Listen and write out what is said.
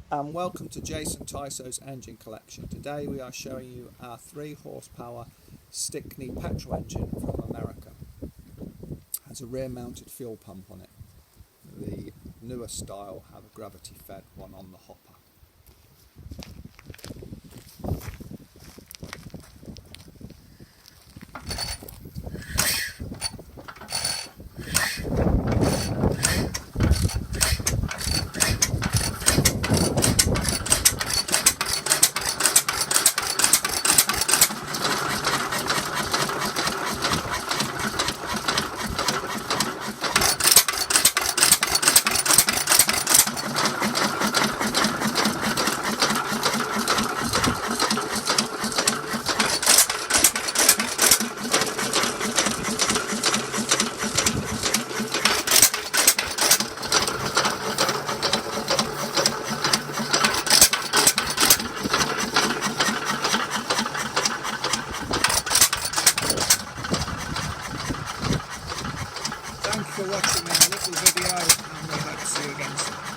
And welcome to Jason Tysoe's engine collection. Today we are showing you our 3 horsepower Stickney petrol engine from America. It has a rear mounted fuel pump on it. The newer style have a gravity fed one on the hopper. Thank you for watching our little video, and we hope to see you again soon.